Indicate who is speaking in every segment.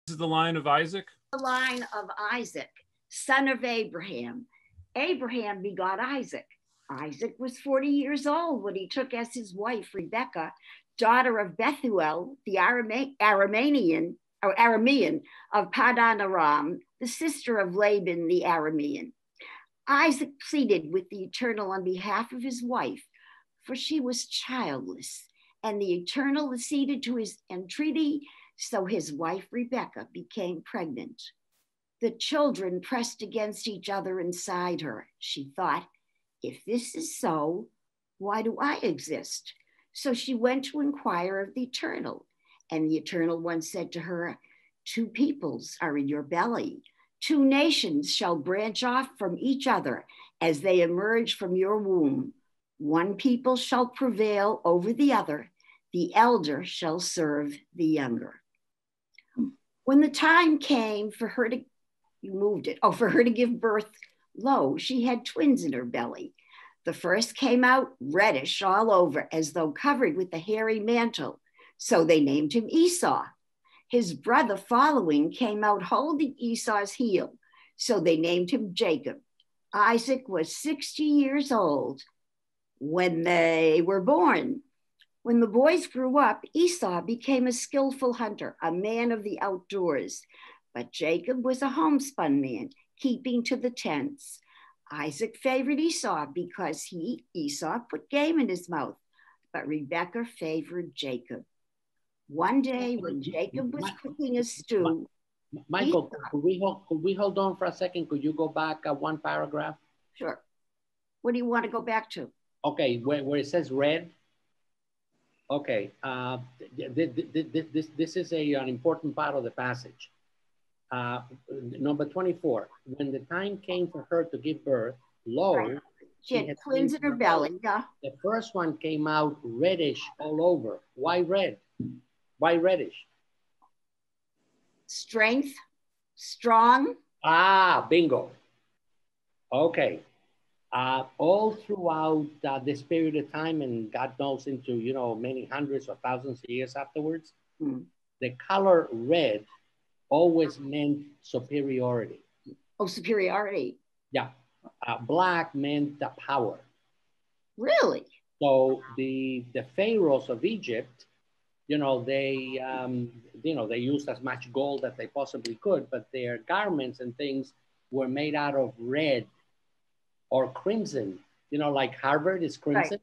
Speaker 1: This is the line of Isaac?
Speaker 2: The line of Isaac, son of Abraham. Abraham begot Isaac. Isaac was 40 years old when he took as his wife Rebekah, daughter of Bethuel, the Aramean of Padan Aram, the sister of Laban the Aramean. Isaac pleaded with the Eternal on behalf of his wife, for she was childless, and the Eternal acceded to his entreaty, so his wife Rebekah became pregnant. The children pressed against each other inside her. She thought, if this is so, why do I exist? So she went to inquire of the Eternal, and the Eternal One said to her, 2 peoples are in your belly. 2 nations shall branch off from each other as they emerge from your womb. 1 people shall prevail over the other. The elder shall serve the younger. When the time came for her to, for her to give birth, lo, she had twins in her belly. The first came out reddish all over, as though covered with a hairy mantle. So they named him Esau. His brother following came out holding Esau's heel. So they named him Jacob. Isaac was 60 years old when they were born. When the boys grew up, Esau became a skillful hunter, a man of the outdoors. But Jacob was a homespun man, keeping to the tents. Isaac favored Esau because Esau put game in his mouth, but Rebekah favored Jacob. One day when Jacob was cooking a stew.
Speaker 3: Michael, could we hold on for a second? Could you go back 1 paragraph?
Speaker 2: Sure. What do you want to go back to?
Speaker 3: Okay, where it says red. Okay, this is an important part of the passage. Number 24, when the time came for her to give birth, lo,
Speaker 2: right. She had twins in her belly. Yeah.
Speaker 3: The first one came out reddish all over. Why red? Why reddish?
Speaker 2: Strength, strong.
Speaker 3: Ah, bingo. Okay. All throughout this period of time, and God knows into, many hundreds or thousands of years afterwards, the color red always meant superiority.
Speaker 2: Oh, superiority.
Speaker 3: Yeah. Black meant the power.
Speaker 2: Really?
Speaker 3: So the pharaohs of Egypt, they used as much gold as they possibly could, but their garments and things were made out of red or crimson. Like Harvard is crimson,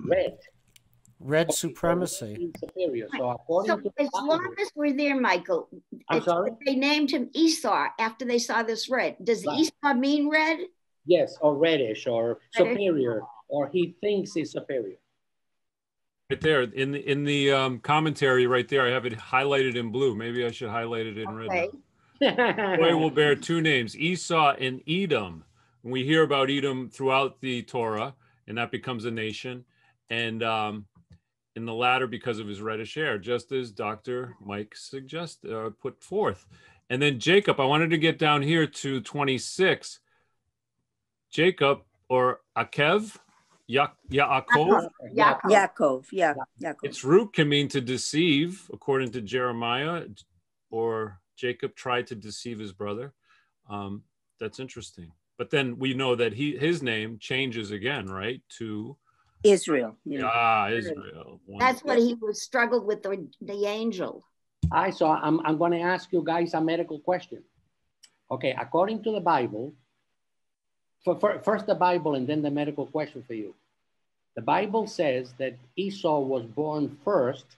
Speaker 3: right.
Speaker 4: Red supremacy.
Speaker 3: Superior. So according to
Speaker 2: as long as we're there, Michael, they named him Esau after they saw this red. Does Esau mean red?
Speaker 3: Yes, or reddish, or superior, or he thinks he's superior.
Speaker 1: Right there in the commentary, right there, I have it highlighted in blue. Maybe I should highlight it in red. Boy will bear 2 names, Esau and Edom. We hear about Edom throughout the Torah, and that becomes a nation. And in the latter, because of his reddish hair, just as Dr. Mike put forth. And then Jacob, I wanted to get down here to 26. Jacob, or Akev, Yaakov.
Speaker 5: Yaakov, yeah.
Speaker 1: Its root can mean to deceive, according to Jeremiah, or Jacob tried to deceive his brother. That's interesting. But then we know that his name changes again, right? To
Speaker 5: Israel.
Speaker 1: Israel.
Speaker 2: That's what he was struggled with the angel.
Speaker 3: So I'm going to ask you guys a medical question. Okay, according to the Bible, first the Bible and then the medical question for you. The Bible says that Esau was born first,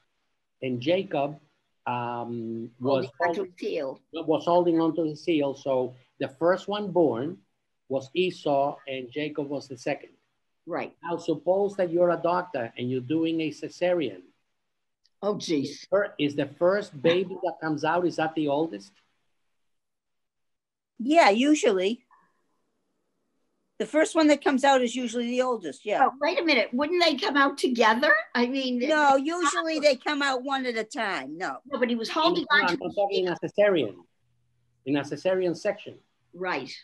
Speaker 3: and Jacob was holding on to the seal. So the first one born was Esau, and Jacob was the second.
Speaker 2: Right.
Speaker 3: Now, suppose that you're a doctor and you're doing a cesarean.
Speaker 2: Oh, geez.
Speaker 3: Is the first baby that comes out, is that the oldest?
Speaker 5: Yeah, usually. The first one that comes out is usually the oldest, yeah.
Speaker 2: Oh, wait a minute. Wouldn't they come out together? I mean...
Speaker 5: No, usually they come out one at a time, no.
Speaker 2: No, but he was holding on to...
Speaker 3: I'm talking a cesarean. In a cesarean section.
Speaker 2: Right.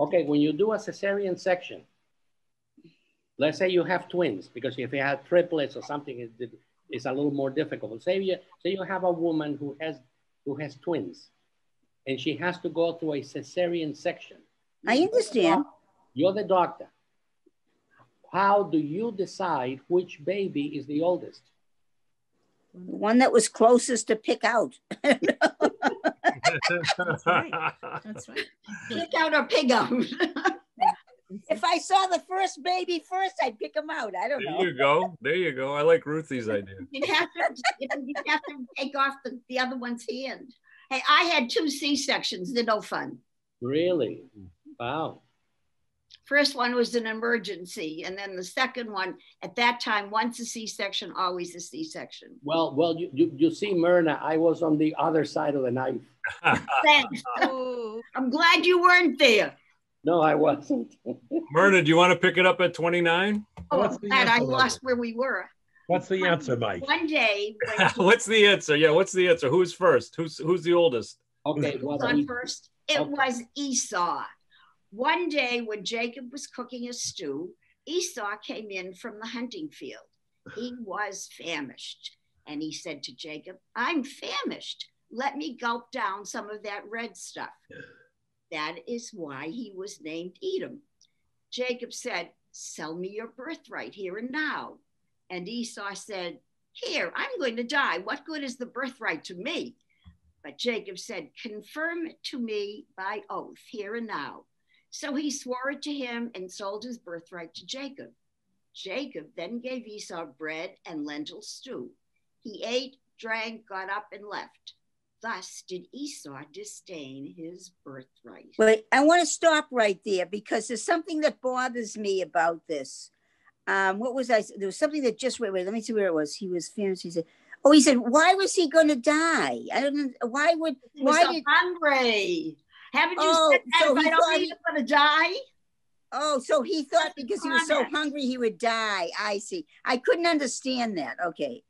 Speaker 3: Okay, when you do a cesarean section, let's say you have twins, because if you have triplets or something, it's a little more difficult. Say you have a woman who has twins, and she has to go through a cesarean section.
Speaker 5: I understand.
Speaker 3: You're the doctor. How do you decide which baby is the oldest?
Speaker 5: The one that was closest to pick out.
Speaker 6: That's right. That's right.
Speaker 2: Pick out or pig out.
Speaker 5: If I saw the first baby first, I'd pick him out. I don't know.
Speaker 1: There you go. There you go. I like Ruthie's idea.
Speaker 2: You'd have to take off the other one's hand. Hey, I had 2 C-sections. They're no fun.
Speaker 3: Really? Wow.
Speaker 2: First one was an emergency, and then the second one, at that time, once a C-section, always a C-section.
Speaker 3: Well, you see, Myrna, I was on the other side of the knife.
Speaker 2: Thanks.
Speaker 6: Oh,
Speaker 2: I'm glad you weren't there.
Speaker 3: No, I wasn't.
Speaker 1: Myrna, do you want to pick it up at 29?
Speaker 2: Oh,
Speaker 7: What's
Speaker 2: I'm
Speaker 7: the
Speaker 2: glad I
Speaker 7: answer,
Speaker 2: lost where we were.
Speaker 7: What's the answer, Mike?
Speaker 2: One day, when
Speaker 1: What's the answer? Yeah, what's the answer? Who's first? Who's the oldest?
Speaker 3: Okay,
Speaker 2: he
Speaker 3: well,
Speaker 2: was on first, it
Speaker 3: Okay.
Speaker 2: was Esau. One day when Jacob was cooking a stew, Esau came in from the hunting field. He was famished. And he said to Jacob, I'm famished. Let me gulp down some of that red stuff. That is why he was named Edom. Jacob said, sell me your birthright here and now. And Esau said, here, I'm going to die. What good is the birthright to me? But Jacob said, confirm it to me by oath here and now. So he swore it to him and sold his birthright to Jacob. Jacob then gave Esau bread and lentil stew. He ate, drank, got up, and left. Thus did Esau disdain his birthright.
Speaker 5: Wait, I want to stop right there because there's something that bothers me about this. What was I? There was something that just wait. Let me see where it was. He was famous. He said, "Oh, he said, why was he going to die? I don't know. Why would?
Speaker 2: He was
Speaker 5: Why
Speaker 2: so
Speaker 5: did?
Speaker 2: Haven't you
Speaker 5: Oh,
Speaker 2: said that
Speaker 5: so
Speaker 2: if
Speaker 5: he
Speaker 2: I don't
Speaker 5: thought
Speaker 2: eat, I'm going to die?"
Speaker 5: Oh, so he thought because he was so
Speaker 2: Context.
Speaker 5: hungry he would die. I see. I couldn't understand that. Okay.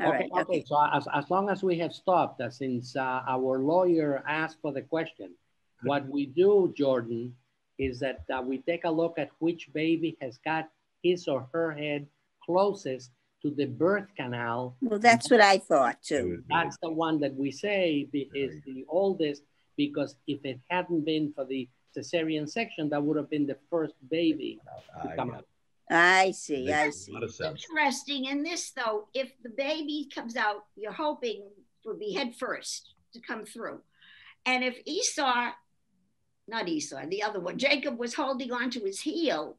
Speaker 5: All right.
Speaker 3: Okay. So as long as we have stopped, since our lawyer asked for the question, what we do, Jordan, is that we take a look at which baby has got his or her head closest to the birth canal.
Speaker 5: Well, that's what I thought too.
Speaker 3: That's the one that we say is the oldest, because if it hadn't been for the cesarean section, that would have been the first baby to come out.
Speaker 5: I see. I
Speaker 7: Makes
Speaker 5: see.
Speaker 7: a lot of sense.
Speaker 2: Interesting in this, though, if the baby comes out, you're hoping will be head first to come through. And if not Esau, the other one, Jacob was holding on to his heel,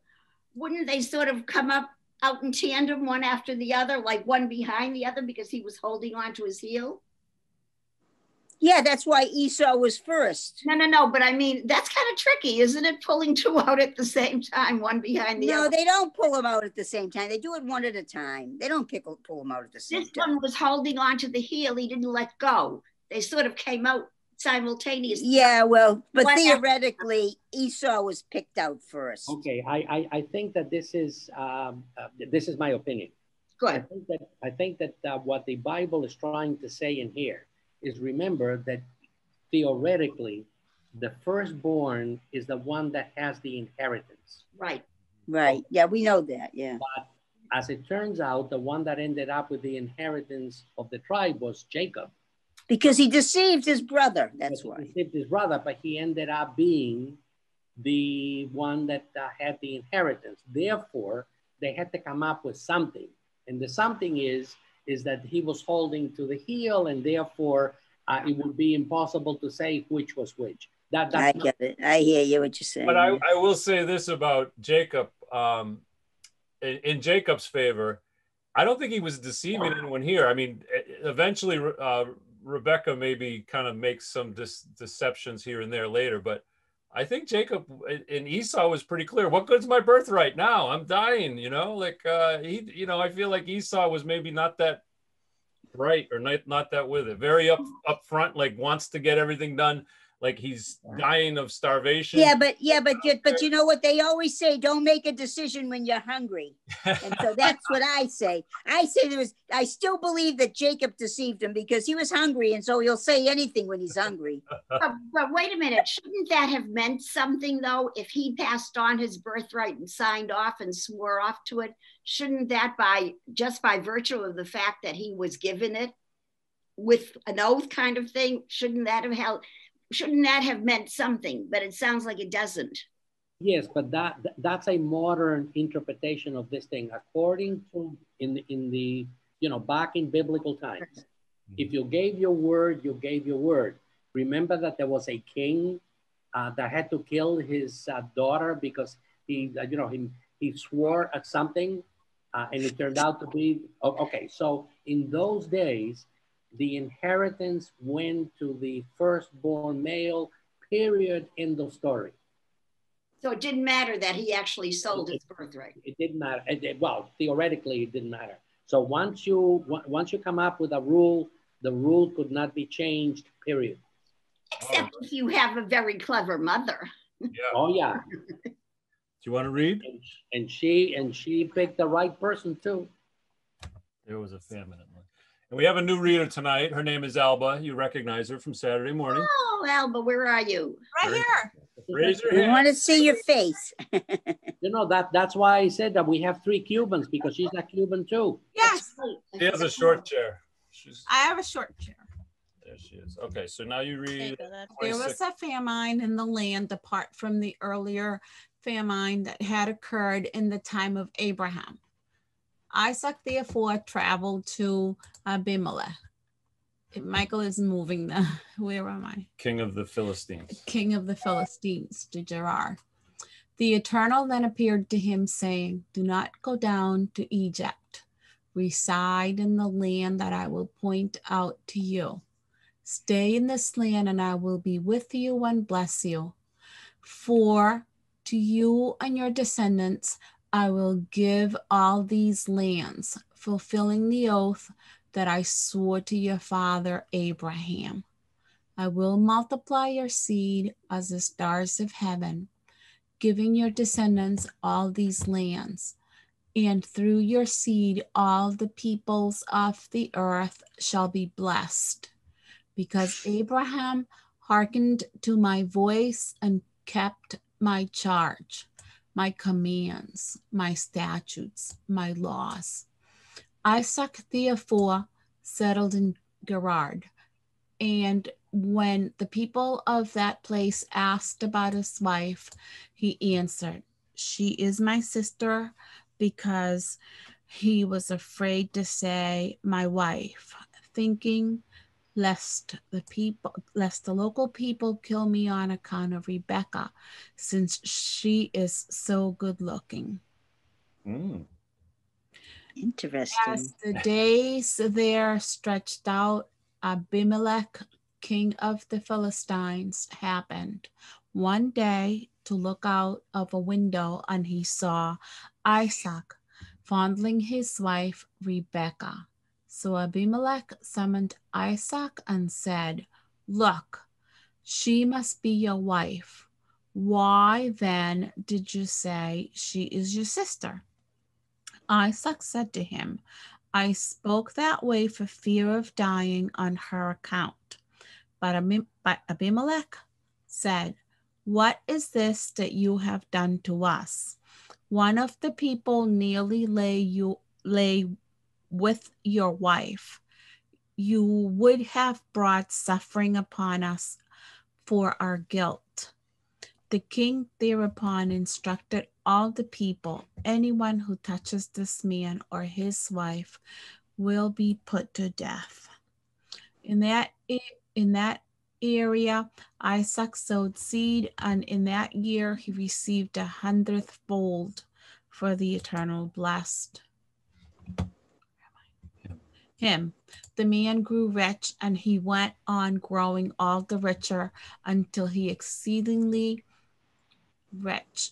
Speaker 2: wouldn't they sort of come up out in tandem, one after the other, like one behind the other because he was holding on to his heel?
Speaker 5: Yeah, that's why Esau was first.
Speaker 2: No, but I mean, that's kind of tricky, isn't it? Pulling 2 out at the same time, one behind the
Speaker 5: No,
Speaker 2: other.
Speaker 5: they don't pull them out at the same time. They do it one at a time. They don't pull them out at the same
Speaker 2: This
Speaker 5: time.
Speaker 2: one was holding on to the heel. He didn't let go. They sort of came out simultaneously.
Speaker 5: Yeah, well, but
Speaker 2: What-
Speaker 5: theoretically, Esau was picked out first.
Speaker 3: Okay, I think that this is my opinion.
Speaker 2: Good.
Speaker 3: I think that what the Bible is trying to say in here is, remember that theoretically, the firstborn is the one that has the inheritance.
Speaker 2: Right.
Speaker 5: Right. Yeah, we know that. Yeah.
Speaker 3: But as it turns out, the one that ended up with the inheritance of the tribe was Jacob.
Speaker 5: Because he deceived his brother. That's
Speaker 3: He
Speaker 5: why.
Speaker 3: deceived his brother, but he ended up being the one that had the inheritance. Therefore, they had to come up with something. And the something is that he was holding to the heel, and therefore it would be impossible to say which was which.
Speaker 5: I get it. I hear you what you're saying.
Speaker 1: But I will say this about Jacob. In Jacob's favor, I don't think he was deceiving anyone here. I mean, eventually Rebecca maybe kind of makes some deceptions here and there later, but I think Jacob and Esau was pretty clear. What good's my birthright now? I'm dying, I feel like Esau was maybe not that bright or not that with it. Very up front, like wants to get everything done. Like he's dying of starvation.
Speaker 5: But you know what they always say? Don't make a decision when you're hungry. And so that's what I say. I still believe that Jacob deceived him because he was hungry, and so he'll say anything when he's hungry.
Speaker 2: But wait a minute, shouldn't that have meant something though? If he passed on his birthright and signed off and swore off to it, shouldn't that just by virtue of the fact that he was given it with an oath kind of thing, shouldn't that have held? shouldn't that have meant something? But it sounds like it doesn't.
Speaker 3: Yes, but that's a modern interpretation of this thing. According to in the back in biblical times, if you gave your word, you gave your word. Remember that there was a king that had to kill his daughter because he swore at something, and it turned out to be okay. So in those days, the inheritance went to the firstborn male. Period. End of story.
Speaker 2: So it didn't matter that he actually sold his birthright.
Speaker 3: It didn't matter. Well, theoretically, it didn't matter. So once you come up with a rule, the rule could not be changed. Period.
Speaker 2: Except if you have a very clever mother.
Speaker 1: Yeah.
Speaker 3: Oh yeah.
Speaker 1: Do you want to read?
Speaker 3: And she picked the right person too.
Speaker 1: There was a famine. And we have a new reader tonight. Her name is Alba. You recognize her from Saturday morning.
Speaker 2: Oh, Alba, where are you?
Speaker 6: Right here.
Speaker 1: Raise your
Speaker 5: We
Speaker 1: hand.
Speaker 5: want to see your face.
Speaker 3: That's why I said that we have 3 Cubans, because she's a Cuban too.
Speaker 6: Yes.
Speaker 1: She has a short chair.
Speaker 6: I have a short chair.
Speaker 1: There she is. Okay, so now you read.
Speaker 6: There was a famine in the land apart from the earlier famine that had occurred in the time of Abraham. Isaac therefore traveled to Abimelech. Michael is moving the, where am I?
Speaker 1: King of the Philistines.
Speaker 6: King of the Philistines, to Gerar. The Eternal then appeared to him, saying, do not go down to Egypt. Reside in the land that I will point out to you. Stay in this land, and I will be with you and bless you. For to you and your descendants I will give all these lands, fulfilling the oath that I swore to your father Abraham. I will multiply your seed as the stars of heaven, giving your descendants all these lands. And through your seed all the peoples of the earth shall be blessed, because Abraham hearkened to my voice and kept my charge, my commands, my statutes, my laws. Isaac therefore settled in Gerar, and when the people of that place asked about his wife, he answered, she is my sister, because he was afraid to say my wife, thinking lest the local people kill me on account of Rebecca, since she is so good looking.
Speaker 5: Interesting.
Speaker 6: As the days there stretched out, Abimelech, king of the Philistines, happened one day to look out of a window, and he saw Isaac fondling his wife Rebekah. So Abimelech summoned Isaac and said, look, she must be your wife. Why then did you say she is your sister? Isaac said to him, I spoke that way for fear of dying on her account. But Abimelech said, what is this that you have done to us? One of the people nearly lay with your wife. You would have brought suffering upon us for our guilt. The king thereupon instructed all the people, anyone who touches this man or his wife will be put to death. In that area, Isaac sowed seed, and in that year he received 100-fold, for the Eternal blessed him. The man grew rich, and he went on growing all the richer until he was exceedingly rich.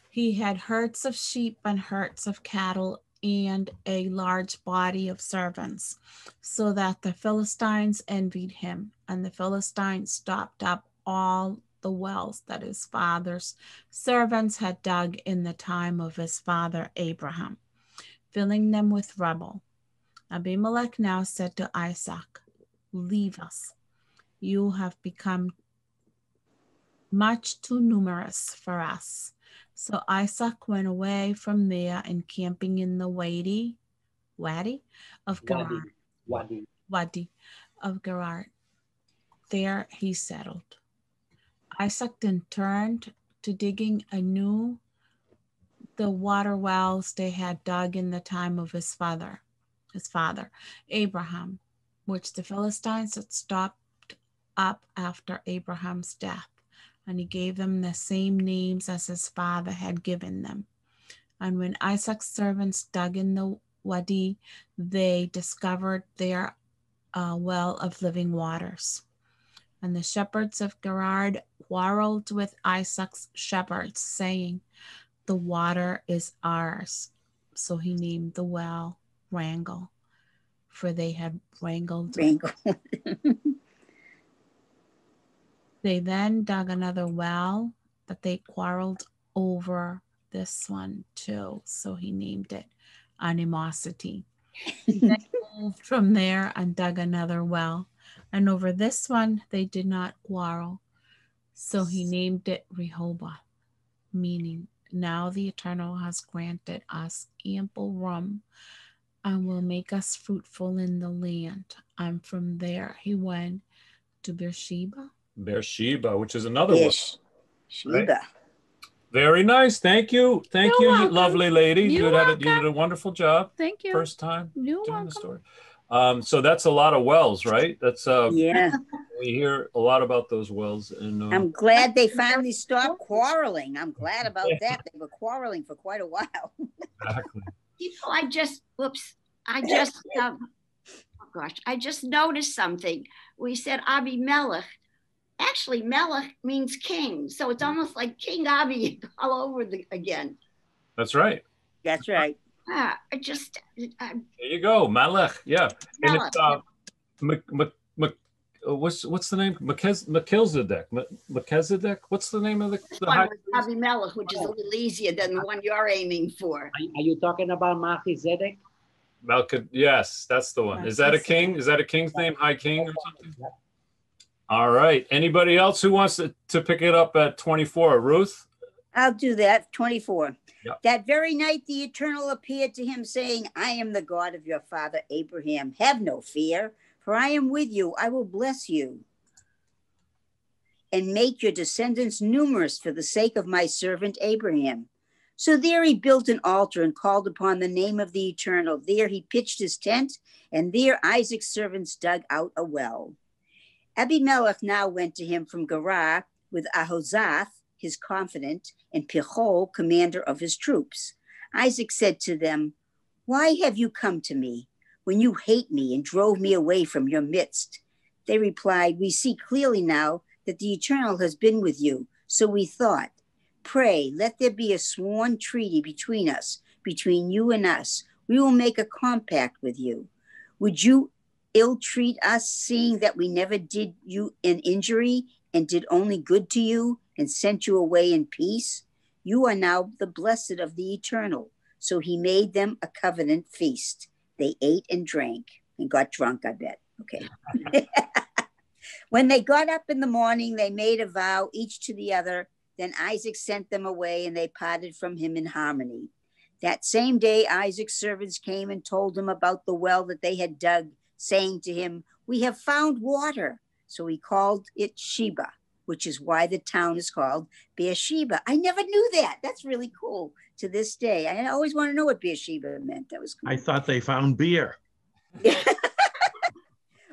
Speaker 6: He had herds of sheep and herds of cattle and a large body of servants, so that the Philistines envied him, and the Philistines stopped up all the wells that his father's servants had dug in the time of his father Abraham, filling them with rubble. Abimelech now said to Isaac, leave us. You have become much too numerous for us. So Isaac went away from there, encamping in the wadi of Gerar.
Speaker 3: Wadi
Speaker 6: Wadi of Gerar. there he settled. Isaac then turned to digging anew the water wells they had dug in the time of his father Abraham, which the Philistines had stopped up after Abraham's death, and he gave them the same names as his father had given them. And when Isaac's servants dug in the wadi, they discovered there a well of living waters. And the shepherds of Gerar quarreled with Isaac's shepherds, saying, "The water is ours." So he named the well Wrangle, for they had wrangled. They then dug another well, but they quarreled over this one too. So he named it Animosity. He then moved from there and dug another well. And over this one, they did not quarrel. So he named it Rehoboth, meaning, now the Eternal has granted us ample room and will make us fruitful in the land. And from there, he went to Beersheba.
Speaker 1: Beersheba, which is another one.
Speaker 5: Sheba.
Speaker 1: Right? Very nice. Thank you. Thank you,
Speaker 6: welcome.
Speaker 1: lovely lady.
Speaker 6: You're
Speaker 1: You did a wonderful job.
Speaker 6: Thank you.
Speaker 1: First time
Speaker 6: You're
Speaker 1: doing
Speaker 6: welcome.
Speaker 1: the story. So that's a lot of wells, right? That's
Speaker 5: Yeah.
Speaker 1: we hear a lot about those wells. And
Speaker 5: I'm glad they finally stopped quarreling. I'm glad about that. They were quarreling for quite a while.
Speaker 1: exactly.
Speaker 2: You know, I just noticed something. We said Abimelech. Actually, Melech means king. So it's almost like King Abi all over again.
Speaker 1: That's right.
Speaker 5: That's right.
Speaker 1: There you go, Malech. Yeah.
Speaker 2: Melech.
Speaker 1: And it's what's the name? Melchizedek. Melchizedek. What's the name of the high priest?
Speaker 2: Abimelech, which is a little easier than the one you're aiming for.
Speaker 3: Are you talking about Melchizedek?
Speaker 1: Yes, that's the one. Is that a king? Is that a king's name? High king or something?
Speaker 3: Yeah.
Speaker 1: All right. Anybody else who wants to pick it up at 24? Ruth?
Speaker 5: I'll do that. 24.
Speaker 1: Yep.
Speaker 5: That very night, the Eternal appeared to him, saying, "I am the God of your father Abraham. Have no fear, for I am with you. I will bless you and make your descendants numerous for the sake of my servant Abraham." So there he built an altar and called upon the name of the Eternal. There he pitched his tent, and there Isaac's servants dug out a well. Abimelech now went to him from Gerar with Ahozath, his confidant, and Pichol, commander of his troops. Isaac said to them, "Why have you come to me when you hate me and drove me away from your midst?" They replied, "We see clearly now that the Eternal has been with you. So we thought, pray, let there be a sworn treaty between us, between you and us. We will make a compact with you. Would you ill-treat us, seeing that we never did you an injury and did only good to you and sent you away in peace? You are now the blessed of the Eternal." So he made them a covenant feast. They ate and drank and got drunk, I bet. Okay. When they got up in the morning, they made a vow each to the other. Then Isaac sent them away, and they parted from him in harmony. That same day, Isaac's servants came and told him about the well that they had dug, saying to him, "We have found water." So he called it Sheba, which is why the town is called Beersheba. I never knew that. That's really cool to this day. I always want to know what Beersheba meant. That was cool.
Speaker 7: I thought they found beer.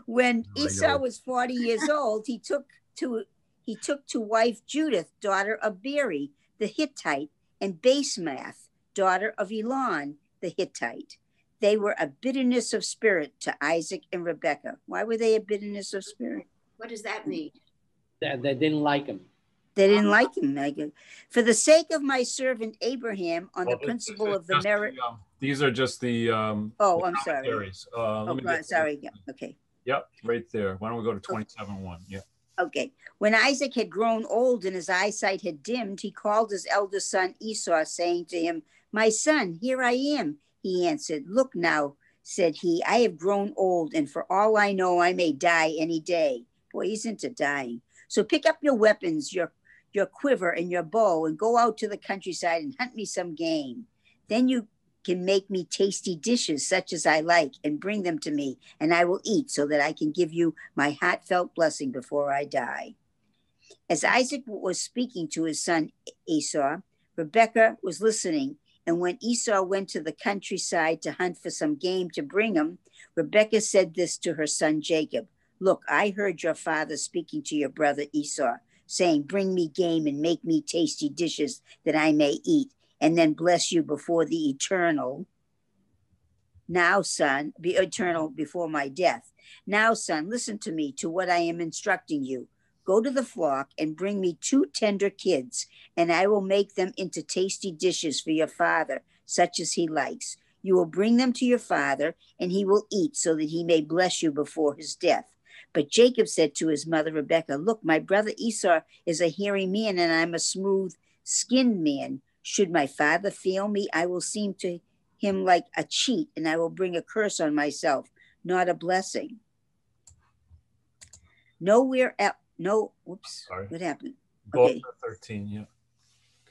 Speaker 5: When Esau was 40 years old, he took to wife Judith, daughter of Beeri, the Hittite, and Basemath, daughter of Elon, the Hittite. They were a bitterness of spirit to Isaac and Rebekah. Why were they a bitterness of spirit?
Speaker 2: What does that mean?
Speaker 3: They didn't like him.
Speaker 5: They didn't like him. For the sake of my servant Abraham, on the principle of the merit.
Speaker 1: These are just the.
Speaker 5: I'm sorry. Sorry. Yeah. Okay.
Speaker 1: Yep, right there. Why don't we go to 27:1? Yeah.
Speaker 5: Okay. When Isaac had grown old and his eyesight had dimmed, he called his eldest son Esau, saying to him, "My son, here I am." He answered, "Look now," said he, "I have grown old, and for all I know, I may die any day." Boy, he's into dying. "So pick up your weapons, your quiver and your bow, and go out to the countryside and hunt me some game. Then you can make me tasty dishes such as I like and bring them to me, and I will eat so that I can give you my heartfelt blessing before I die. As Isaac was speaking to his son Esau, Rebekah was listening, and when Esau went to the countryside to hunt for some game to bring him, Rebekah said this to her son Jacob, "Look, I heard your father speaking to your brother Esau, saying, 'Bring me game and make me tasty dishes that I may eat, and then bless you before the eternal. Now, son, be eternal before my death. Now, son, listen to me, to what I am instructing you. Go to the flock and bring me 2 tender kids, and I will make them into tasty dishes for your father, such as he likes. You will bring them to your father, and he will eat so that he may bless you before his death.' But Jacob said to his mother Rebekah, 'Look, my brother Esau is a hairy man, and I'm a smooth-skinned man. Should my father fail me, I will seem to him like a cheat, and I will bring a curse on myself, not a blessing.'" Nowhere else. No, whoops. Sorry. What happened?
Speaker 1: Okay. 13, yeah.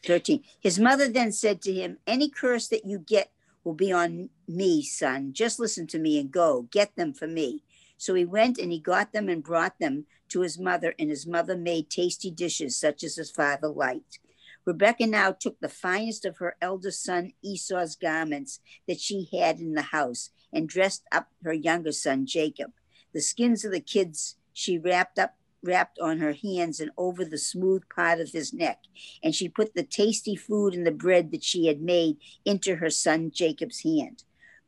Speaker 5: 13. His mother then said to him, "Any curse that you get will be on me, son. Just listen to me and go. Get them for me." So he went and he got them and brought them to his mother, and his mother made tasty dishes such as his father liked. Rebekah now took the finest of her eldest son Esau's garments that she had in the house and dressed up her younger son Jacob. The skins of the kids she wrapped on her hands and over the smooth part of his neck, and she put the tasty food and the bread that she had made into her son Jacob's hand.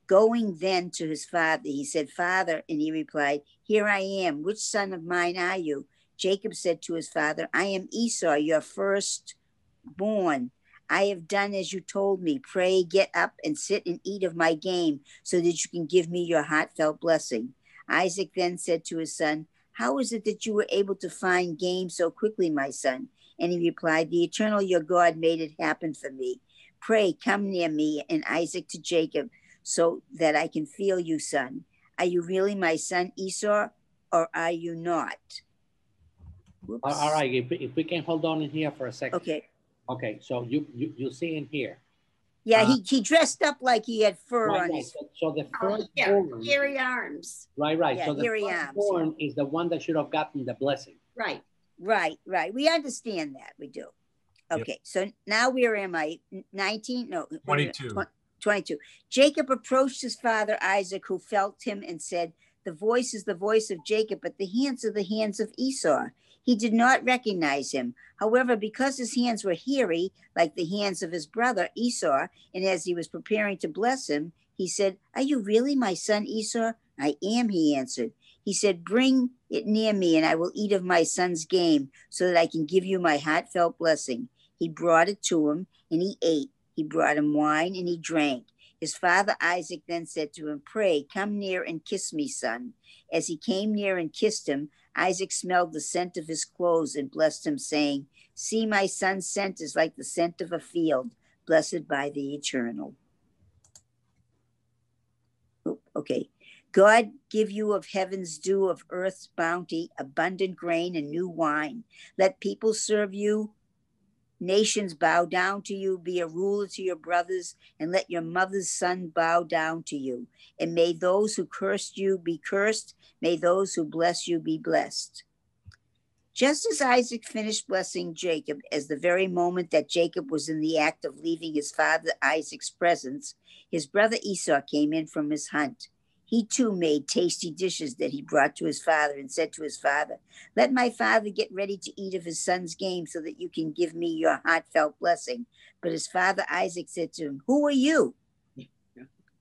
Speaker 5: Going then to his father, he said, "Father," and he replied, "Here I am. Which son of mine are you?" Jacob said to his father, "I am Esau, your firstborn. I have done as you told me. Pray, get up and sit and eat of my game so that you can give me your heartfelt blessing." Isaac then said to his son, "How is it that you were able to find game so quickly, my son?" And he replied, "The eternal your God made it happen for me. Pray, come near me." And Isaac to Jacob, "So that I can feel you, son. Are you really my son Esau, or are you not?" Whoops.
Speaker 3: All right, if we can hold on in here for a second.
Speaker 5: Okay.
Speaker 3: Okay, so you see in here.
Speaker 5: Yeah, he dressed up like he had fur on his.
Speaker 3: So the firstborn,
Speaker 2: hairy arms.
Speaker 3: Right.
Speaker 5: Yeah,
Speaker 3: so the firstborn is the one that should have gotten the blessing.
Speaker 2: Right.
Speaker 5: We understand that. We do. Okay, so now where am I? 19? No,
Speaker 1: 22.
Speaker 5: 22. Jacob approached his father Isaac, who felt him and said, "The voice is the voice of Jacob, but the hands are the hands of Esau." He did not recognize him. However, because his hands were hairy, like the hands of his brother Esau, and as he was preparing to bless him, he said, "Are you really my son Esau?" "I am," he answered. He said, "Bring it near me, and I will eat of my son's game, so that I can give you my heartfelt blessing." He brought it to him, and he ate. He brought him wine, and he drank. His father Isaac then said to him, "Pray, come near and kiss me, son." As he came near and kissed him, Isaac smelled the scent of his clothes and blessed him, saying, "See, my son's scent is like the scent of a field, blessed by the eternal." Okay. God give you of heaven's dew, of earth's bounty, abundant grain and new wine. Let people serve you, nations bow down to you, be a ruler to your brothers, and let your mother's son bow down to you. And may those who cursed you be cursed, may those who bless you be blessed. Just as Isaac finished blessing Jacob, as the very moment that Jacob was in the act of leaving his father Isaac's presence, his brother Esau came in from his hunt. He too made tasty dishes that he brought to his father and said to his father, "Let my father get ready to eat of his son's game so that you can give me your heartfelt blessing." But his father Isaac said to him, "Who are you?"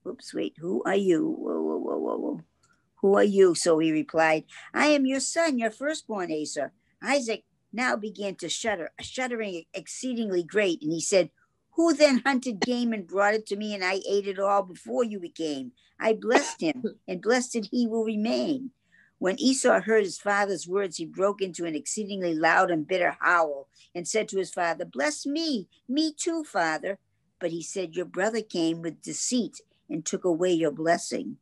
Speaker 5: Who are you? Whoa. Who are you? So he replied, "I am your son, your firstborn Esau." Isaac now began to shudder, a shuddering exceedingly great. And he said, "Who then hunted game and brought it to me, and I ate it all before you came? I blessed him, and blessed he will remain." When Esau heard his father's words, he broke into an exceedingly loud and bitter howl and said to his father, "Bless me too, father." But he said, "Your brother came with deceit and took away your blessing."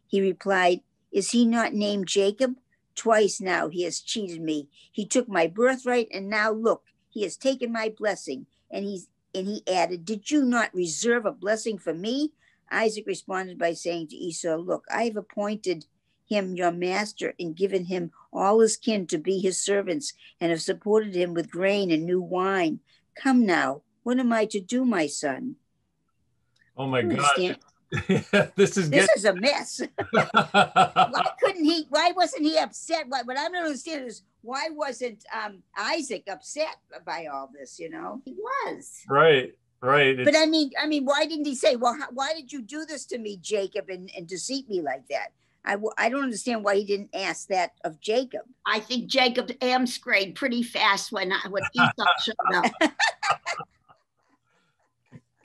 Speaker 5: He replied, "Is he not named Jacob? Twice now he has cheated me. He took my birthright, and now look, he has taken my blessing." And he added, "Did you not reserve a blessing for me? Isaac responded by saying to Esau, look, I have appointed him your master and given him all his kin to be his servants and have supported him with grain and new wine. Come now, what am I to do, my son?
Speaker 1: Oh my gosh. This is
Speaker 5: a mess. Why wasn't he upset? What I don't understand is why wasn't Isaac upset by all this, you know?
Speaker 2: He was.
Speaker 1: Right.
Speaker 5: But I mean, why didn't he say, well, why did you do this to me, Jacob, and deceive me like that? I don't understand why he didn't ask that of Jacob.
Speaker 2: I think Jacob amscrayed pretty fast when Esau showed up.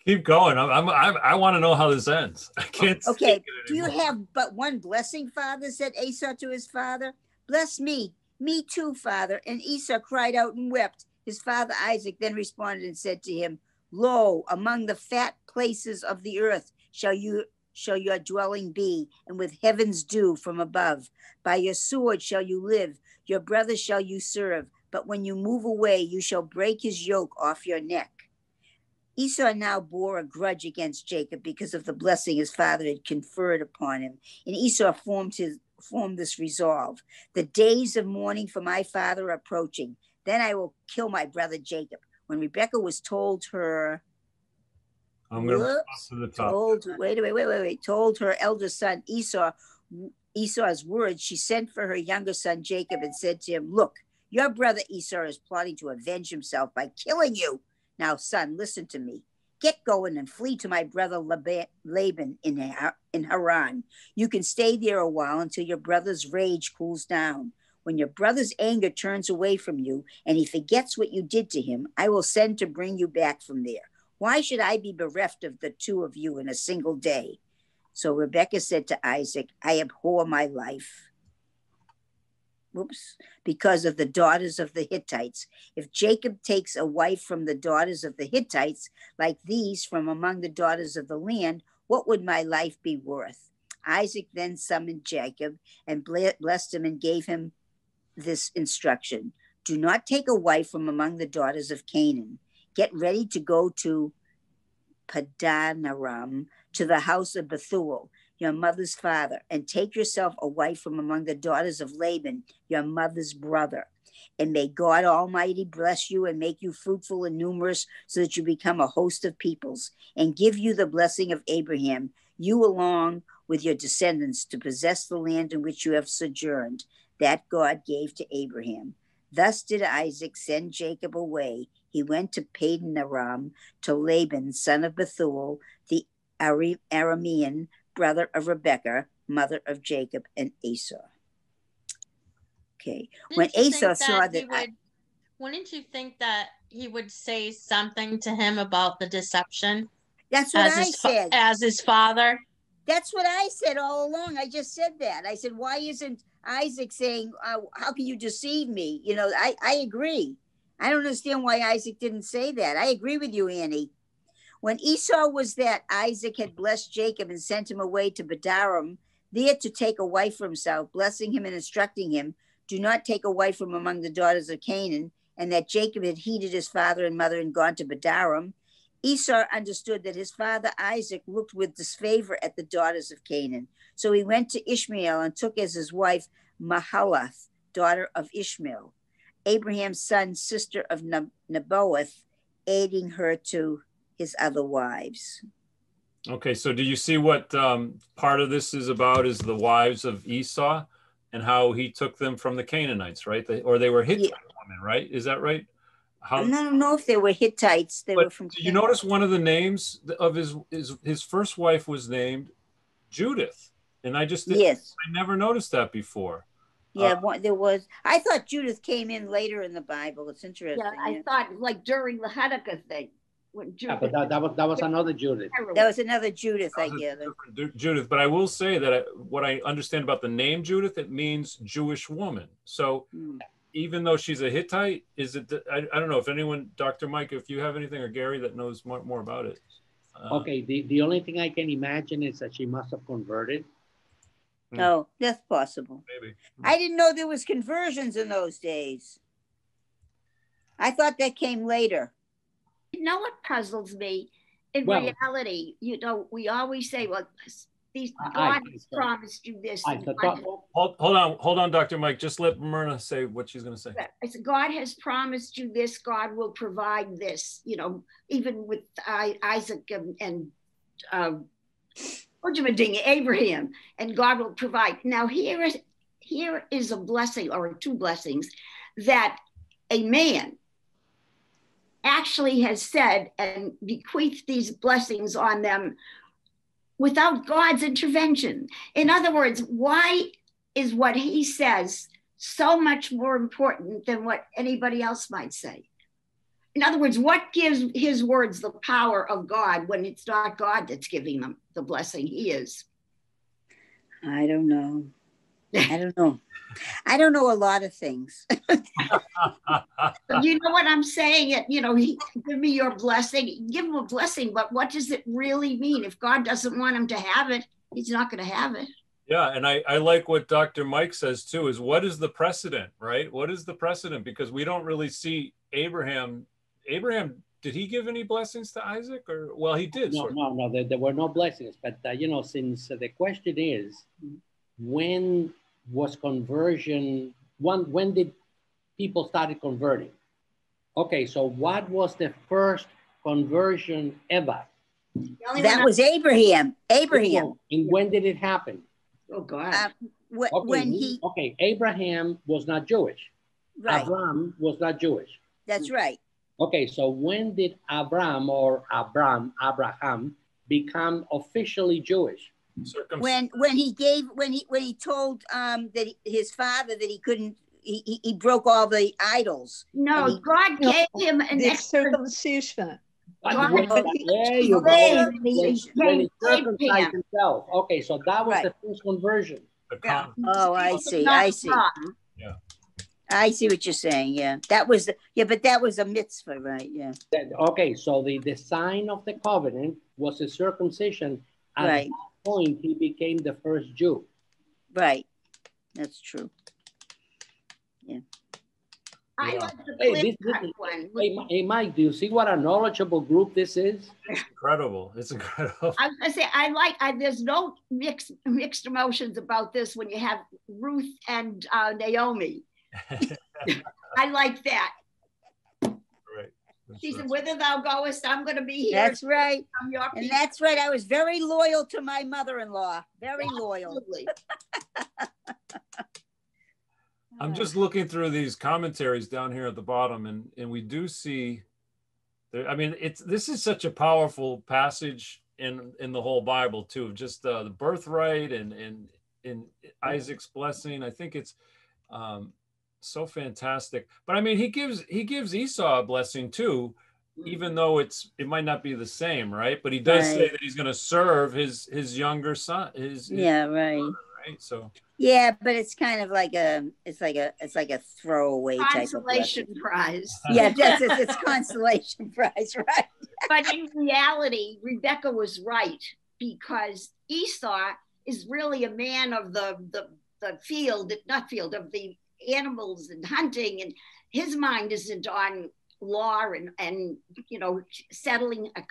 Speaker 1: Keep going. I want to know how this ends. I can't.
Speaker 5: Okay. Do you have but one blessing, father? Said Esau to his father. Bless me too, father. And Esau cried out and wept. His father Isaac then responded and said to him, lo, among the fat places of the earth shall your dwelling be, and with heaven's dew from above. By your sword shall you live, your brother shall you serve. But when you move away, you shall break his yoke off your neck. Esau now bore a grudge against Jacob because of the blessing his father had conferred upon him. And Esau formed this resolve. The days of mourning for my father are approaching. Then I will kill my brother Jacob. When Rebekah was told her, told her elder son Esau's words, she sent for her younger son Jacob and said to him, look, your brother Esau is plotting to avenge himself by killing you. Now, son, listen to me. Get going and flee to my brother Laban in Haran. You can stay there a while until your brother's rage cools down. When your brother's anger turns away from you and he forgets what you did to him, I will send to bring you back from there. Why should I be bereft of the two of you in a single day? So Rebekah said to Isaac, I abhor my life. Because of the daughters of the Hittites. If Jacob takes a wife from the daughters of the Hittites, like these from among the daughters of the land, what would my life be worth? Isaac then summoned Jacob and blessed him and gave him this instruction. Do not take a wife from among the daughters of Canaan. Get ready to go to Padanaram, to the house of Bethuel, your mother's father, and take yourself a wife from among the daughters of Laban, your mother's brother. And may God Almighty bless you and make you fruitful and numerous so that you become a host of peoples, and give you the blessing of Abraham, you along with your descendants, to possess the land in which you have sojourned, that God gave to Abraham. Thus did Isaac send Jacob away. He went to Padanaram to Laban, son of Bethuel, the Aramean, brother of Rebekah, mother of Jacob and Esau. Okay. When Esau saw that,
Speaker 7: wouldn't you think that he would say something to him about the deception?
Speaker 5: That's what I said.
Speaker 7: As his father?
Speaker 5: That's what I said all along. I just said that. I said, why isn't Isaac saying, how can you deceive me? You know, I agree. I don't understand why Isaac didn't say that. I agree with you, Annie. When Esau was that, Isaac had blessed Jacob and sent him away to Badaram, there to take a wife for himself, blessing him and instructing him, do not take a wife from among the daughters of Canaan, and that Jacob had heeded his father and mother and gone to Badaram. Esau understood that his father Isaac looked with disfavor at the daughters of Canaan. So he went to Ishmael and took as his wife Mahalath, daughter of Ishmael, Abraham's son, sister of Nebaioth, aiding her to his other wives.
Speaker 1: Okay, so do you see what part of this is about is the wives of Esau and how he took them from the Canaanites, right? They were Hittite women, right? Is that right?
Speaker 5: I don't know if they were Hittites. They were from
Speaker 1: Canaan. You notice one of the names of his first wife was named Judith, and I just I never noticed that before.
Speaker 5: Yeah, there was. I thought Judith came in later in the Bible. It's interesting.
Speaker 2: Yeah, I thought like during the Hanukkah thing.
Speaker 3: But that was another Judith.
Speaker 5: That was another Judith, I gather.
Speaker 1: Judith, but I will say that what I understand about the name Judith, it means Jewish woman. So even though she's a Hittite, is it? I don't know if anyone, Dr. Mike, if you have anything, or Gary that knows more about it.
Speaker 3: Okay, the only thing I can imagine is that she must have converted.
Speaker 5: Oh, that's possible.
Speaker 1: Maybe.
Speaker 5: I didn't know there was conversions in those days. I thought that came later.
Speaker 2: You know what puzzles me in reality, you know, we always say, well, God has promised you this.
Speaker 1: Hold on, Dr. Mike. Just let Myrna say what she's going to say.
Speaker 2: I said, God has promised you this. God will provide this. You know, even with Isaac and Abraham, and God will provide. Now here is a blessing, or two blessings, that a man actually has said and bequeathed these blessings on them without God's intervention. In other words, why is what he says so much more important than what anybody else might say? In other words, what gives his words the power of God when it's not God that's giving them the blessing? He is.
Speaker 5: I don't know. I don't know a lot of things.
Speaker 2: You know what I'm saying? You know, give me your blessing. Give him a blessing, but what does it really mean? If God doesn't want him to have it, he's not going to have it.
Speaker 1: Yeah, and I like what Dr. Mike says too, is what is the precedent, right? What is the precedent? Because we don't really see Abraham, did he give any blessings to Isaac? Or, well, he did.
Speaker 3: No, there were no blessings. But, you know, since the question is, when was conversion, when did people started converting? Okay, so what was the first conversion ever?
Speaker 5: That was Abraham.
Speaker 3: And when did it happen?
Speaker 2: Oh, God.
Speaker 5: Okay,
Speaker 3: Abraham was not Jewish.
Speaker 5: Right.
Speaker 3: Abraham was not Jewish.
Speaker 5: That's right.
Speaker 3: Okay, so when did Abraham become officially Jewish?
Speaker 5: When he told that his father that he couldn't, he broke all the idols.
Speaker 2: No, God gave him an
Speaker 8: circumcision.
Speaker 3: When he circumcised himself. Okay, so that was the first conversion.
Speaker 5: Yeah. Oh, I see.
Speaker 1: Yeah.
Speaker 5: I see what you're saying. Yeah, that was but that was a mitzvah, right? Yeah.
Speaker 3: Okay, so the sign of the covenant was a circumcision. At that point, he became the first Jew.
Speaker 5: Right, that's true. Yeah.
Speaker 2: I like the one.
Speaker 3: Hey, Mike, do you see what a knowledgeable group this is?
Speaker 1: It's incredible. It's incredible.
Speaker 2: I was gonna say, there's no mixed emotions about this when you have Ruth and Naomi. I like that.
Speaker 1: Right.
Speaker 2: She said, whither thou goest, I'm going to be here.
Speaker 5: That's right. And that's right. I was very loyal to my mother-in-law. Very loyal.
Speaker 1: I'm just looking through these commentaries down here at the bottom, and we do see, I mean, this is such a powerful passage in the whole Bible too. Just the birthright and Isaac's blessing. I think it's so fantastic. But I mean, he gives Esau a blessing too, even though it might not be the same, right? But he does say that he's going to serve his younger son. Brother, right? So
Speaker 5: yeah, but it's kind of like a throwaway
Speaker 2: consolation
Speaker 5: type of
Speaker 2: prize.
Speaker 5: Yeah, it's consolation prize, right?
Speaker 2: But in reality, Rebecca was right, because Esau is really a man of the field, of the animals and hunting, and his mind isn't on law and settling a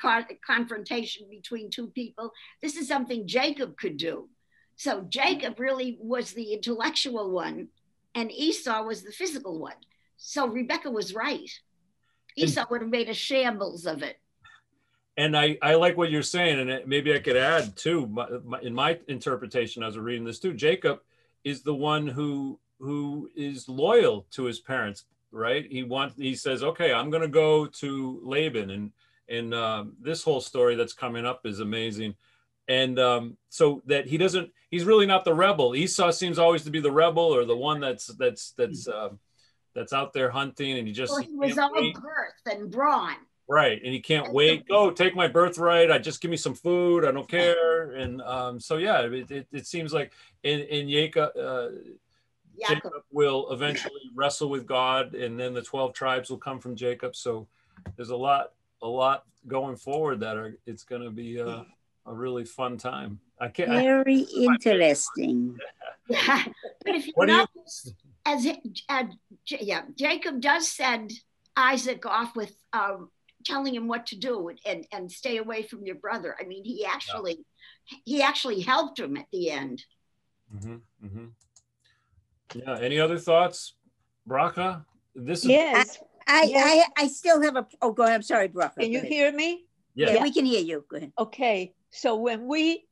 Speaker 2: confrontation between two people. This is something Jacob could do. So Jacob really was the intellectual one, and Esau was the physical one. So Rebecca was right. Esau would have made a shambles of it.
Speaker 1: And I like what you're saying, and maybe I could add too, in my interpretation as we're reading this too, Jacob is the one who is loyal to his parents, right? He says, okay, I'm going to go to Laban, and this whole story that's coming up is amazing. And so that he's really not the rebel. Esau seems always to be the rebel, or the one that's out there hunting, and he
Speaker 2: was all girth and brawn.
Speaker 1: Right, and he can't wait. Go take my birthright. Just give me some food. I don't care. And so yeah, it seems like in Jacob will eventually wrestle with God, and then the 12 tribes will come from Jacob. So there's a lot going forward it's going to be a really fun time.
Speaker 5: Very interesting.
Speaker 2: Yeah, but if you notice, Jacob does send Isaac off with telling him what to do and stay away from your brother. I mean, he actually helped him at the end.
Speaker 1: Yeah. Any other thoughts, Bracha? This is
Speaker 5: yes. I still have a. Oh, go ahead. I'm sorry, Bracha.
Speaker 8: Can you hear me?
Speaker 5: Yeah, we can hear you. Go ahead.
Speaker 8: Okay. So when we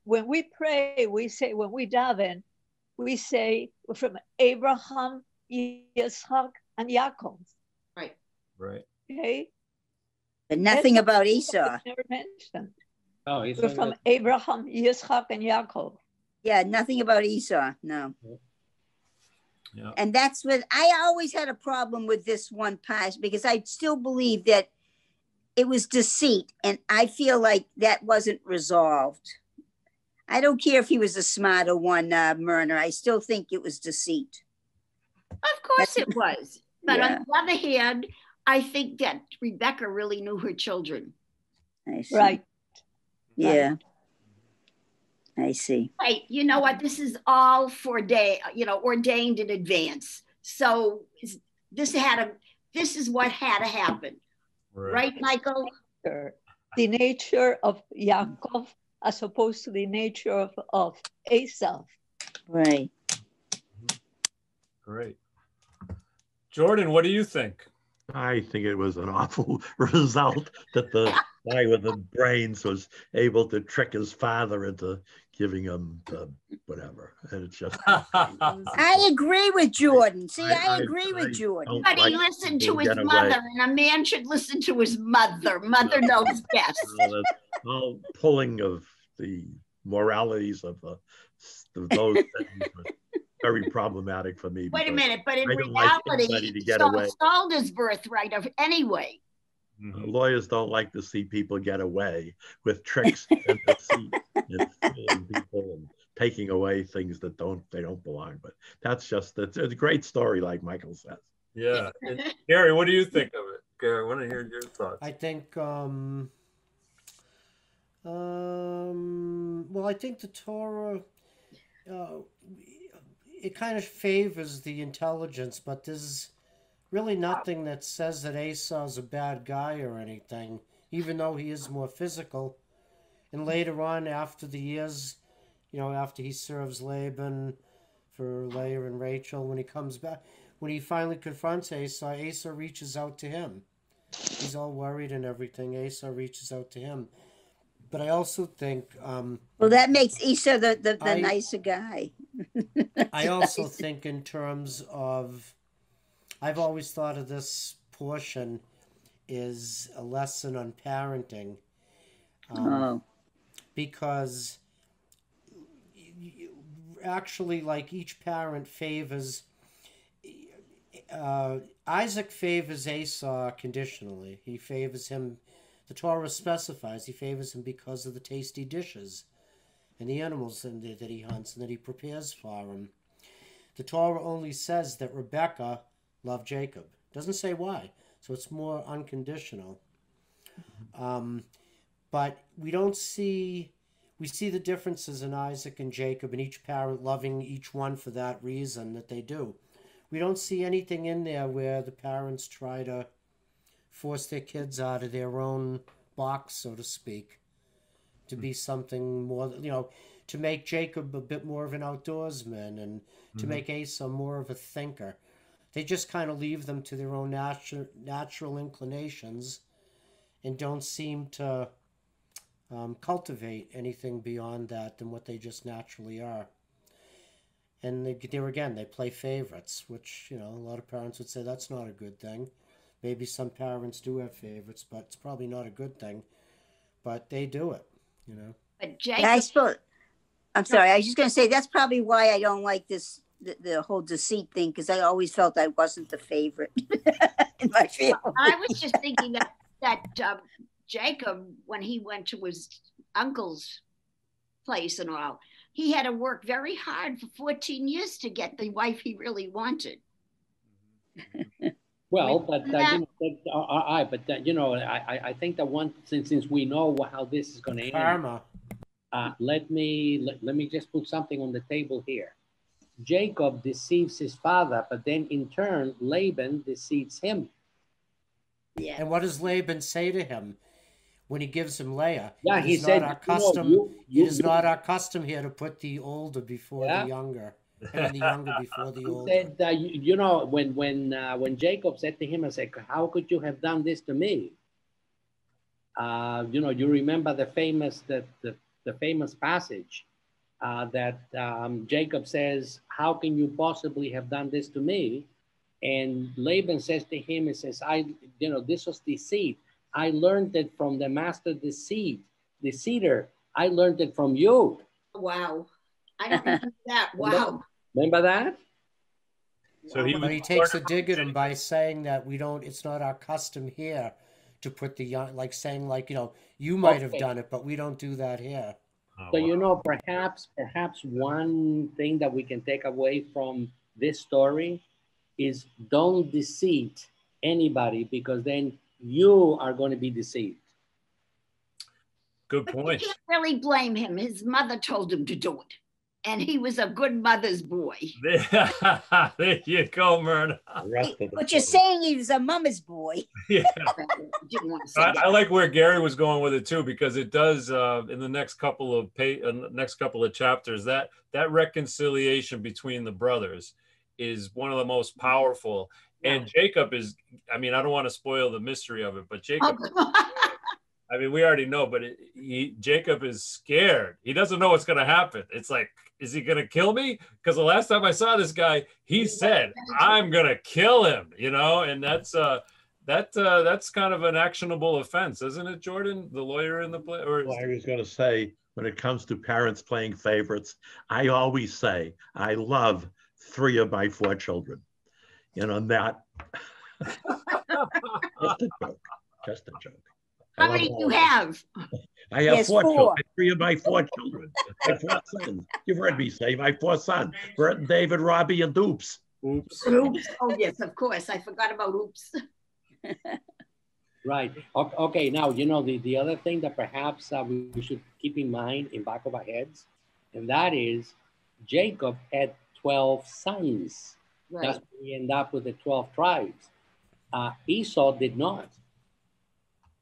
Speaker 8: pray, we say, when we daven, we say from Abraham, Yitzhak, and Yaakov.
Speaker 2: Right.
Speaker 1: Right.
Speaker 8: Okay.
Speaker 5: But nothing about Esau.
Speaker 8: Never mentioned.
Speaker 3: Oh,
Speaker 8: We're from Abraham, Yitzhak, and Yaakov.
Speaker 5: Yeah, nothing about Esau. No.
Speaker 1: Yeah.
Speaker 5: And that's what I always had a problem with this one passage, because I still believe that it was deceit. And I feel like that wasn't resolved. I don't care if he was a smarter one, Myrna. I still think it was deceit.
Speaker 2: Of course it was. But on the other hand, I think that Rebecca really knew her children.
Speaker 5: I see.
Speaker 8: Right.
Speaker 5: Yeah. I see.
Speaker 2: Hey, you know what? This is all ordained in advance. So this is what had to happen. Right, Michael?
Speaker 8: The nature of Yaakov as opposed to the nature of Esau.
Speaker 5: Right.
Speaker 1: Great. Jordan, what do you think?
Speaker 9: I think it was an awful result that the guy with the brains was able to trick his father into giving him whatever. And it's just.
Speaker 5: I agree with Jordan. See, I agree with Jordan.
Speaker 2: But he listened to his mother, and a man should listen to his mother. Mother knows best.
Speaker 9: All pulling of the moralities of those things was very problematic for me.
Speaker 2: Wait a minute, but in reality, he sold his birthright anyway.
Speaker 9: Lawyers don't like to see people get away with tricks and deceit and fooling people and taking away things that they don't belong. But it's a great story, like Michael says.
Speaker 1: Yeah. And Gary, what do you think of it? Gary, I want to hear your thoughts.
Speaker 4: I think well, I think the Torah it kind of favors the intelligence, but there's really nothing that says that Esau's a bad guy or anything, even though he is more physical. And later on, after the years, after he serves Laban for Leah and Rachel, when he comes back, when he finally confronts Esau, Esau reaches out to him. He's all worried and everything. Esau reaches out to him. But I also think...
Speaker 5: well, that makes Esau the nicer guy.
Speaker 4: I also think in terms of... I've always thought of this portion is a lesson on parenting. Because actually, like, each parent favors... Isaac favors Esau conditionally. He favors him... The Torah specifies he favors him because of the tasty dishes and the animals that he hunts and that he prepares for him. The Torah only says that Rebecca loved Jacob. It doesn't say why, so it's more unconditional. But we see the differences in Isaac and Jacob, and each parent loving each one for that reason that they do. We don't see anything in there where the parents try to force their kids out of their own box, so to speak, to be something more, to make Jacob a bit more of an outdoorsman and to make Esau more of a thinker. They just kind of leave them to their own natural inclinations and don't seem to cultivate anything beyond that than what they just naturally are. And they play favorites, which, a lot of parents would say that's not a good thing. Maybe some parents do have favorites, but it's probably not a good thing. But they do it,
Speaker 2: But Jacob...
Speaker 5: I'm sorry. I was just going to say that's probably why I don't like this, the whole deceit thing, because I always felt I wasn't the favorite in my family.
Speaker 2: I was just thinking that Jacob, when he went to his uncle's place and all, he had to work very hard for 14 years to get the wife he really wanted.
Speaker 3: Well, but I think that one, since we know how this is going to end,
Speaker 4: karma.
Speaker 3: Let me just put something on the table here. Jacob deceives his father, but then in turn Laban deceives him.
Speaker 2: Yeah.
Speaker 4: And what does Laban say to him when he gives him Leah?
Speaker 3: Yeah, he
Speaker 4: It is
Speaker 3: said,
Speaker 4: not our custom.
Speaker 3: you-
Speaker 4: It is not our custom here to put the older before
Speaker 3: Yeah.
Speaker 4: the younger. I mean, the younger before the
Speaker 3: He
Speaker 4: older.
Speaker 3: said, when Jacob said to him, I said, how could you have done this to me? You remember the famous passage that Jacob says, how can you possibly have done this to me? And Laban says to him, he says, this was deceit. I learned it from the master deceiver. I learned it from you.
Speaker 2: Wow. I don't remember that. Wow.
Speaker 3: Remember that?
Speaker 1: So
Speaker 4: But he takes a dig at him by saying that it's not our custom here to put the young, like saying, like, you might have done it, but we don't do that here.
Speaker 3: So, perhaps one thing that we can take away from this story is don't deceive anybody, because then you are going to be deceived.
Speaker 1: Good
Speaker 2: But
Speaker 1: point.
Speaker 2: you can't really blame him. His mother told him to do it. And he was a good mother's boy.
Speaker 1: There you go, Myrna.
Speaker 5: But you're saying he was a mama's boy.
Speaker 1: Yeah.
Speaker 2: Didn't want to say
Speaker 1: I like where Gary was going with it too, because it does in the next couple of chapters, that reconciliation between the brothers is one of the most powerful. And Jacob is, I don't want to spoil the mystery of it, but Jacob, we already know, but Jacob is scared. He doesn't know what's going to happen. It's like, is he going to kill me? Because the last time I saw this guy, he said, I'm going to kill him, and that's kind of an actionable offense, isn't it, Jordan? The lawyer in the play?
Speaker 9: Well, I was going to say, when it comes to parents playing favorites, I always say, I love 3 of my 4 children. That. Just a joke.
Speaker 2: How many do you have?
Speaker 9: I have 4 children. 3 of my 4 children. I have 4 sons. You've heard me say my 4 sons: Bert, David, Robbie, and Oops.
Speaker 2: Oops. Oh, yes, of course. I forgot about Oops.
Speaker 3: Right. Okay. Now, the other thing that perhaps we should keep in mind in back of our heads, and that is Jacob had 12 sons.
Speaker 2: Right.
Speaker 3: That's why we end up with the 12 tribes. Esau did not.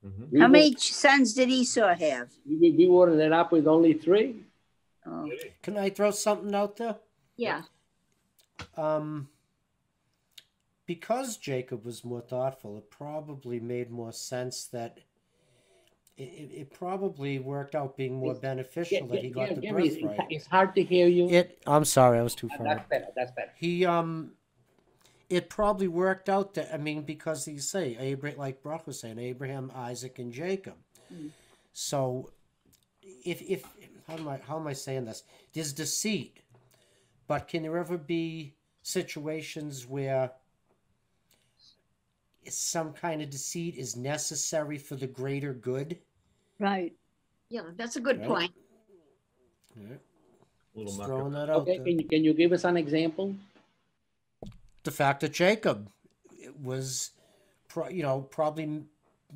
Speaker 5: Mm-hmm. How many sons did Esau have?
Speaker 3: We would have ended up with only 3.
Speaker 5: Oh.
Speaker 4: Can I throw something out there?
Speaker 2: Yeah.
Speaker 4: Because Jacob was more thoughtful, it probably made more sense that it probably worked out being more beneficial that he got the birthright.
Speaker 3: It's hard to hear you.
Speaker 4: I'm sorry, I was too far.
Speaker 3: That's better.
Speaker 4: It probably worked out that, because you say, like Brock was saying, Abraham, Isaac, and Jacob. Mm. So, if how am I saying this? There's deceit, but can there ever be situations where some kind of deceit is necessary for the greater good?
Speaker 8: Right.
Speaker 2: Yeah, that's a good point.
Speaker 4: Right. Just throwing that out there.
Speaker 3: Can you give us an example?
Speaker 4: The fact that Jacob was, probably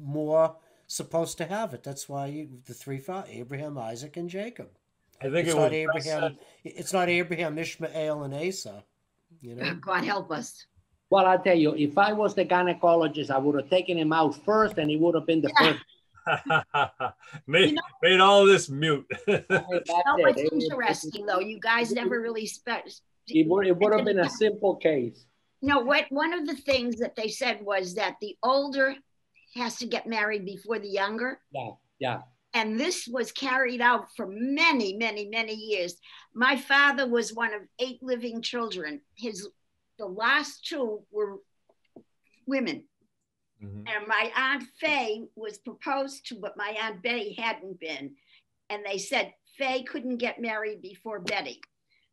Speaker 4: more supposed to have it. That's why the 3 Abraham, Isaac, and Jacob.
Speaker 1: I think
Speaker 4: it's not Abraham. It's not Abraham, Ishmael, and Esau.
Speaker 2: God help us.
Speaker 3: Well, I'll tell you, if I was the gynecologist, I would have taken him out first, and he would have been the first.
Speaker 1: made all this mute.
Speaker 2: It's interesting, though. You guys never really
Speaker 3: It would have been a simple case.
Speaker 2: One of the things that they said was that the older has to get married before the younger.
Speaker 3: Yeah.
Speaker 2: And this was carried out for many, many, many years. My father was one of 8 living children. The last 2 were women. Mm-hmm. And my Aunt Faye was proposed to, but my Aunt Betty hadn't been. And they said Faye couldn't get married before Betty.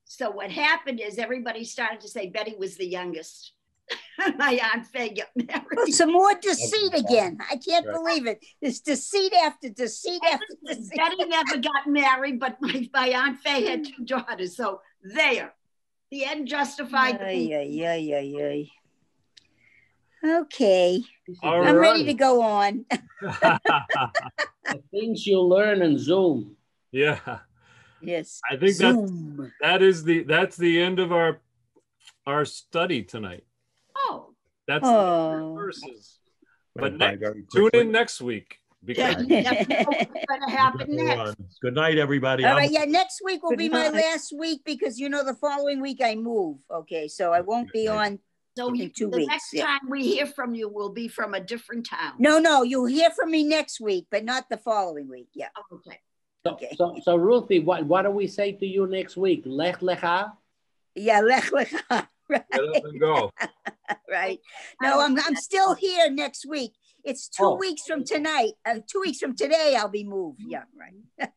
Speaker 2: So what happened is everybody started to say Betty was the youngest. My Aunt Faye got married.
Speaker 5: Some more deceit again. I can't believe it. There's deceit after deceit after deceit.
Speaker 2: Betty never got married, but my Aunt Faye had 2 daughters. So there. The end justified the
Speaker 5: Okay. I'm ready to go on.
Speaker 3: The things you learn in Zoom.
Speaker 1: Yeah.
Speaker 5: Yes.
Speaker 1: I think that's the end of our study tonight.
Speaker 2: Oh.
Speaker 1: That's the verses. But
Speaker 9: Went by very
Speaker 1: tune
Speaker 9: quickly.
Speaker 1: in next week. Because
Speaker 2: You never know what's going to happen next.
Speaker 9: Good night, everybody.
Speaker 5: All
Speaker 9: I'm-
Speaker 5: right, yeah, next week will
Speaker 8: Good
Speaker 5: be my
Speaker 8: night.
Speaker 5: last week because you know the following week I move. Okay, so I won't be on.
Speaker 2: So
Speaker 5: In 2
Speaker 2: the
Speaker 5: weeks,
Speaker 2: next
Speaker 5: yeah.
Speaker 2: time we hear from you will be from a different town.
Speaker 5: No, you'll hear from me next week, but not the following week. Yeah.
Speaker 2: Okay.
Speaker 5: Okay.
Speaker 3: So Ruthie, what do we say to you next week? Lech Lecha?
Speaker 5: Yeah, Lech Lecha.
Speaker 1: get up and go.
Speaker 5: Right. No, I'm still here next week. It's 2
Speaker 3: Oh.
Speaker 5: weeks from tonight. 2 weeks from today, I'll be moved. Yeah, right.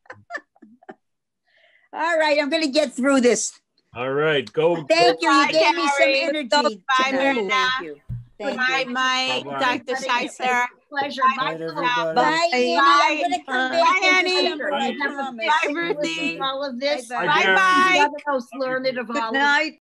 Speaker 5: All right, I'm going to get through this.
Speaker 1: All right, go.
Speaker 5: Thank you. You
Speaker 6: Bye,
Speaker 5: gave me some
Speaker 6: Gary.
Speaker 5: energy
Speaker 6: Bye,
Speaker 5: tonight.
Speaker 6: Myrna.
Speaker 5: Thank you.
Speaker 6: Good
Speaker 5: Thank
Speaker 6: night,
Speaker 5: you.
Speaker 6: Mike,
Speaker 1: Bye-bye.
Speaker 6: Dr. Scheisler.
Speaker 2: Pleasure.
Speaker 4: Night,
Speaker 2: Bye.
Speaker 4: everybody.
Speaker 5: Bye, Annie. I'm going to come back
Speaker 6: Bye,
Speaker 5: in
Speaker 6: Annie.
Speaker 5: December, I
Speaker 2: Have a
Speaker 5: promise.
Speaker 6: Bye,
Speaker 2: big
Speaker 6: Ruthie.
Speaker 2: all of this.
Speaker 5: Bye-bye.
Speaker 1: Bye,
Speaker 6: Bye-bye.
Speaker 2: Most learned of all
Speaker 8: Good
Speaker 2: of
Speaker 8: night.